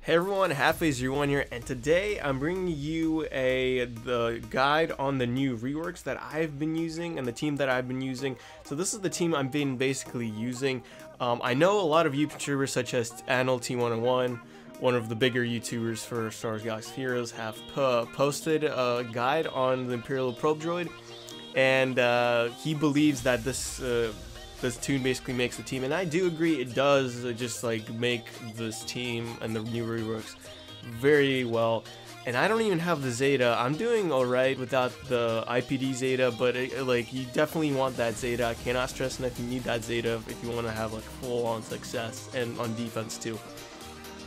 Hey everyone, Halfway01 here, and today I'm bringing you the guide on the new reworks that I've been using and the team that I've been using. So this is the team I've been basically using. I know a lot of YouTubers such as T101, one of the bigger YouTubers for Star Wars Galaxy Heroes, have posted a guide on the Imperial Probe Droid, and he believes that this tune basically makes the team, and I do agree it does just like make this team and the new reworks very well. And I don't even have the Zeta. I'm doing alright without the IPD Zeta, but like you definitely want that Zeta. I cannot stress enough, you need that Zeta if you want to have like full-on success, and on defense too.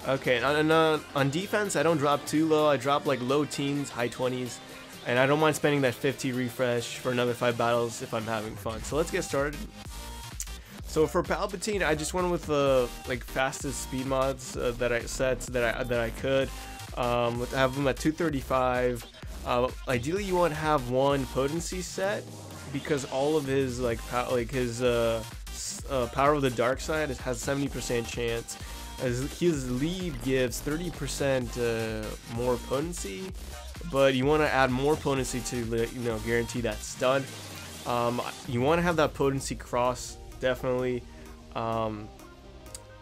Okay, and on defense I don't drop too low. I drop like low teens, high 20s, and I don't mind spending that 50 refresh for another 5 battles if I'm having fun. So let's get started. So for Palpatine, I just went with the fastest speed mods that I could. Have them at 235. Ideally, you want to have one potency set because all of his power of the dark side has 70% chance. His lead gives 30% more potency, but you want to add more potency to guarantee that stun. You want to have that potency cross. Definitely. Yeah,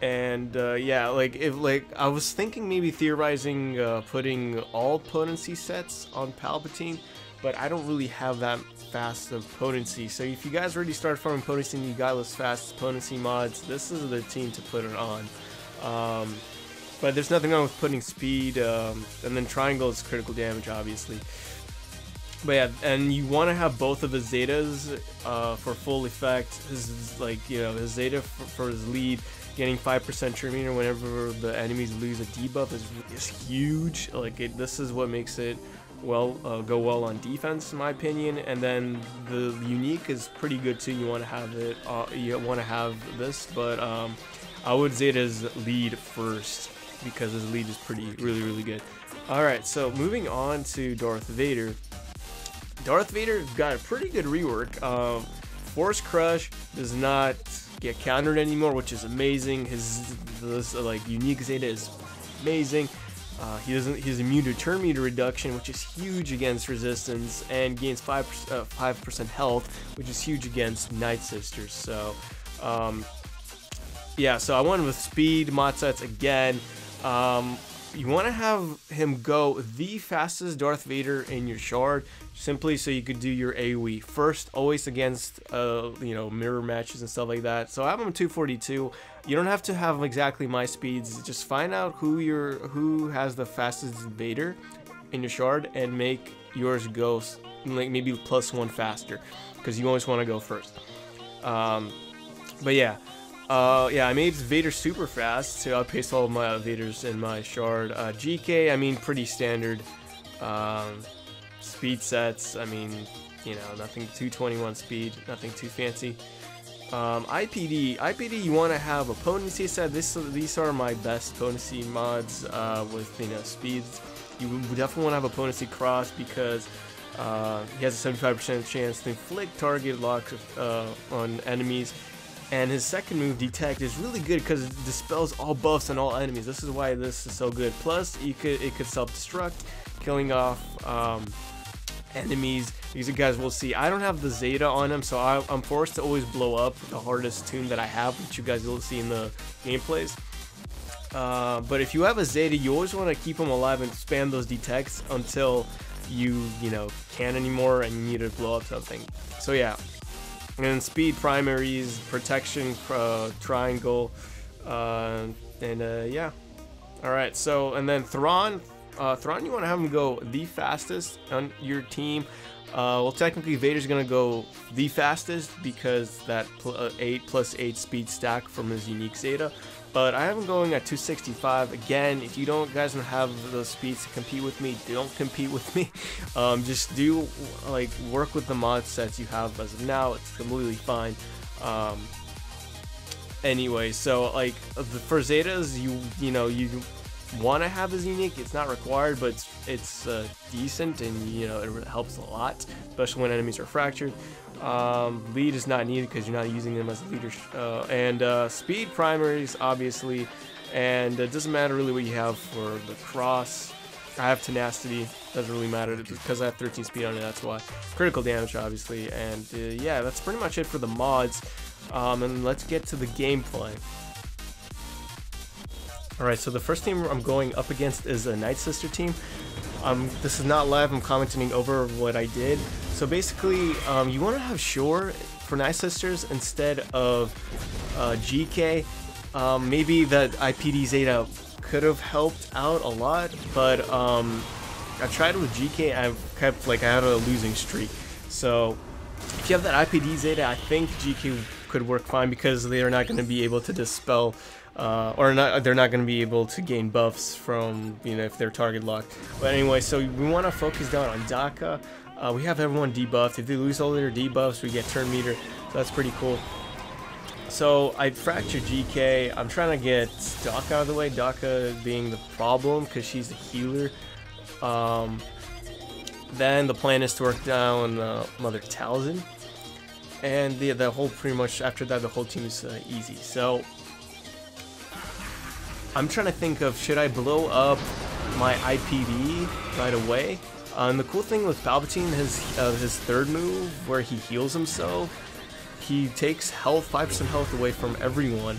I was thinking maybe theorizing putting all potency sets on Palpatine, but I don't really have that fast of potency. So if you guys already start farming potency and you got those fast potency mods, this is the team to put it on. But there's nothing wrong with putting speed, and then triangle is critical damage, obviously. But yeah, and you want to have both of his zetas for full effect. His his zeta for his lead, getting 5% true meter whenever the enemies lose a debuff is huge. This is what makes it go well on defense, in my opinion. And then the unique is pretty good too. You want to have it. You want to have this, but I would zeta his lead first because his lead is really good. All right, so moving on to Darth Vader. Darth Vader got a pretty good rework. Force Crush does not get countered anymore, which is amazing. His unique Zeta is amazing. He's immune to turn meter reduction, which is huge against resistance, and gains 5% health, which is huge against Nightsisters. So yeah, so I went with speed mod sets again. You want to have him go the fastest Darth Vader in your shard, simply so you could do your AoE first, always against mirror matches and stuff like that. So I have him 242. You don't have to have exactly my speeds. Just find out who has the fastest Vader in your shard and make yours go maybe +1 faster, because you always want to go first. But yeah. Yeah, I made Vader super fast to outpace all of my Vaders in my shard. GK, I mean, pretty standard. Speed sets, I mean, nothing 221 speed, nothing too fancy. IPD, you want to have a potency set. These are my best potency mods with speeds. You definitely want to have a potency cross because he has a 75% chance to inflict target locks on enemies. And his second move, Detect, is really good because it dispels all buffs on all enemies. This is why this is so good. Plus, it could self-destruct, killing off enemies. These guys will see. I don't have the Zeta on him, so I'm forced to always blow up the hardest tune that I have, which you guys will see in the gameplays. But if you have a Zeta, you always want to keep him alive and spam those Detects until you can't anymore and you need to blow up something. So yeah. And then speed primaries, protection, triangle, yeah. Alright, so, and then Thrawn, you want to have him go the fastest on your team. Well, technically Vader's going to go the fastest because that 8+8 speed stack from his unique Zeta. But I have him going at 265. Again, if you guys don't have those speeds to compete with me, don't compete with me. Just do work with the mod sets you have as of now. It's completely fine. Anyway, so for Zetas, you want to have his unique. It's not required, but it's decent, and it helps a lot, especially when enemies are fractured. Lead is not needed because you're not using them as a leader. And speed primaries, obviously, and it doesn't matter really what you have for the cross. I have tenacity, doesn't really matter because I have 13 speed on it, that's why. Critical damage, obviously, and yeah, that's pretty much it for the mods. And let's get to the gameplay. Alright, so the first team I'm going up against is a Nightsister team. This is not live, I'm commenting over what I did. So basically, you want to have Shore for Nightsisters instead of GK. Maybe that IPD Zeta could have helped out a lot, but I tried with GK, I had a losing streak. So if you have that IPD Zeta, I think GK could work fine because they are not going to be able to dispel they're not going to be able to gain buffs from, you know, if they're target locked. But anyway, so we want to focus down on Daka. We have everyone debuffed. If they lose all their debuffs, we get turn meter. So that's pretty cool. So I fractured GK. I'm trying to get Daka out of the way. Daka being the problem because she's the healer. Then the plan is to work down Mother Talzin. And the whole, pretty much after that, the whole team is easy. So I'm trying to think of, should I blow up my IPD right away? And the cool thing with Palpatine, his third move, where he heals himself, he takes health, 5% health away from everyone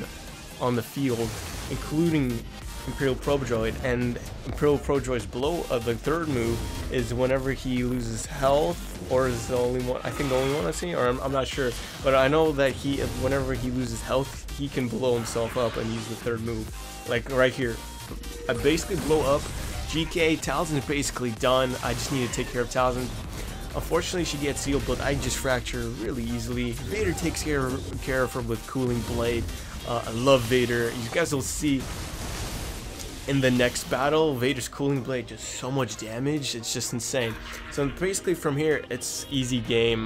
on the field, including Imperial Probe Droid. And Imperial Probe Droid's the third move is whenever he loses health, or is the only one, I think the only one I've seen, or I'm not sure. But I know that whenever he loses health, he can blow himself up and use the third move. Like right here, I basically blow up GK. Talzin's basically done. I just need to take care of Talzin. Unfortunately, she gets sealed, but I just fracture really easily. Vader takes care of her with Cooling Blade. I love Vader. You guys will see in the next battle, Vader's Cooling Blade does so much damage. It's just insane. So basically from here, it's easy game.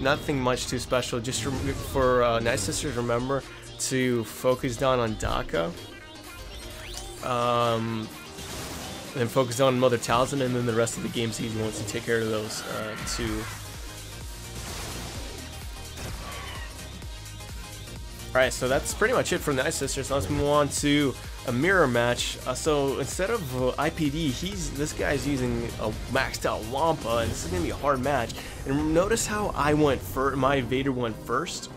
Nothing much too special. Just for Nightsisters, remember to focus down on Daka. Then focus on Mother Talzin, and then the rest of the game's easy once you take care of those two. Alright, so that's pretty much it for Nightsisters. Let's move on to a mirror match. So instead of IPD, this guy's using a maxed out Wampa, and this is gonna be a hard match. And notice how I went first. My Vader went first.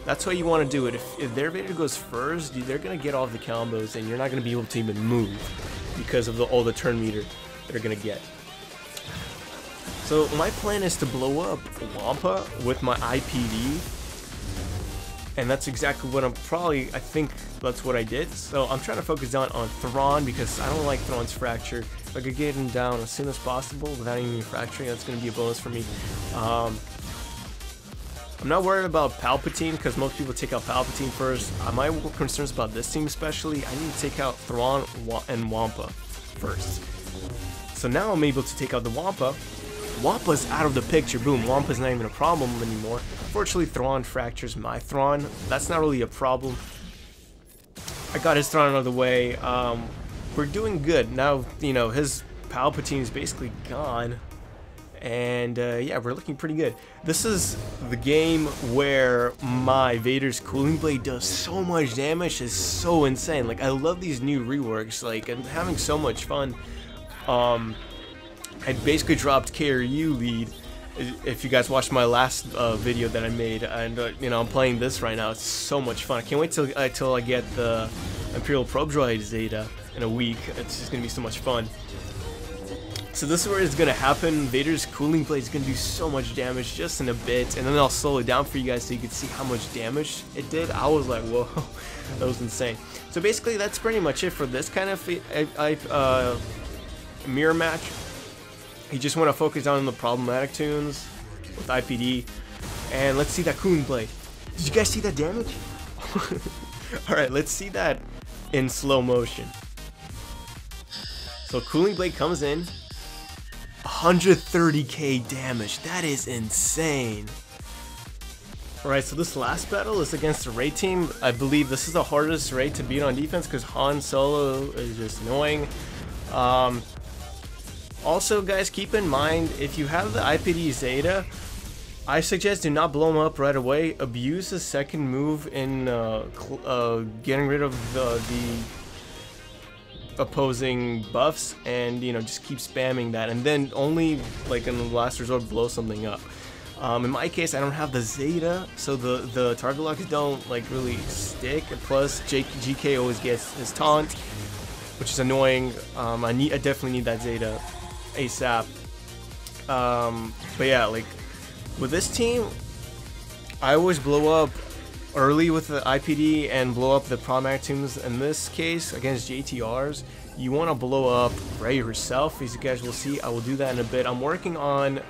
That's how you want to do it. If their Vader goes first, they're going to get off the combos, and you're not going to be able to even move because of all the turn meter they're going to get. So my plan is to blow up Wampa with my IPD, and that's exactly what I think that's what I did. So I'm trying to focus down on Thrawn because I don't like Thrawn's fracture. If I could get him down as soon as possible without even fracturing, that's going to be a bonus for me. I'm not worried about Palpatine because most people take out Palpatine first. My concerns about this team especially, I need to take out Thrawn and Wampa first. So now I'm able to take out the Wampa. Wampa's out of the picture. Boom, Wampa's not even a problem anymore. Unfortunately, Thrawn fractures my Thrawn. That's not really a problem. I got his Thrawn out of the way. We're doing good. Now, you know, his Palpatine is basically gone. And yeah, we're looking pretty good. This is the game where my Vader's Cooling Blade does so much damage. It's so insane. Like, I love these new reworks. Like, I'm having so much fun. I basically dropped KRU lead. If you guys watched my last video that I made, and you know, I'm playing this right now. It's so much fun. I can't wait till I get the Imperial Probe Droid Zeta in a week. It's just gonna be so much fun. So this is where it's gonna happen. Vader's Cooling Blade is gonna do so much damage just in a bit, and then I'll slow it down for you guys so you can see how much damage it did. I was like, whoa, that was insane. So basically, that's pretty much it for this kind of mirror match. You just want to focus on the problematic tunes with IPD, and let's see that Cooling Blade. Did you guys see that damage? All right, let's see that in slow motion. So Cooling Blade comes in. 130k damage. That is insane. Alright, so this last battle is against a raid team. I believe this is the hardest raid to beat on defense because Han Solo is just annoying. Also, guys, keep in mind, if you have the IPD Zeta, I suggest do not blow him up right away. Abuse the second move in getting rid of the opposing buffs, and you know, just keep spamming that, and then only like in the last resort blow something up. In my case, I don't have the Zeta, so the target locks don't like really stick. And plus, GK always gets his taunt, which is annoying. I definitely need that Zeta ASAP. But yeah, like with this team, I always blow up early with the IPD and blow up the problematic teams. In this case, against JTRs, you want to blow up Rey herself. As you guys will see, I will do that in a bit. I'm working on,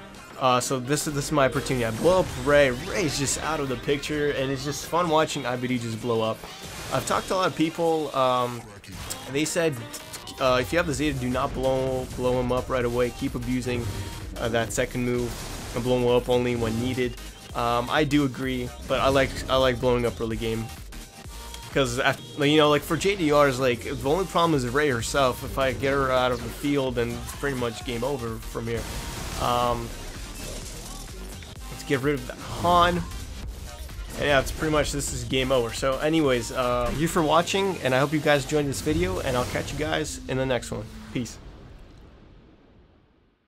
so this is my opportunity. I blow up Rey. Rey's just out of the picture, and it's just fun watching IPD just blow up. I've talked to a lot of people. They said if you have the Zeta, do not blow him up right away. Keep abusing that second move and blow him up only when needed. I do agree, but I like blowing up early game, because you know, like for JDRs, like the only problem is Rey herself. If I get her out of the field, then it's pretty much game over from here. Let's get rid of that Han, and yeah, it's pretty much, this is game over. So anyways, thank you for watching, and I hope you guys enjoyed this video, and I'll catch you guys in the next one. Peace.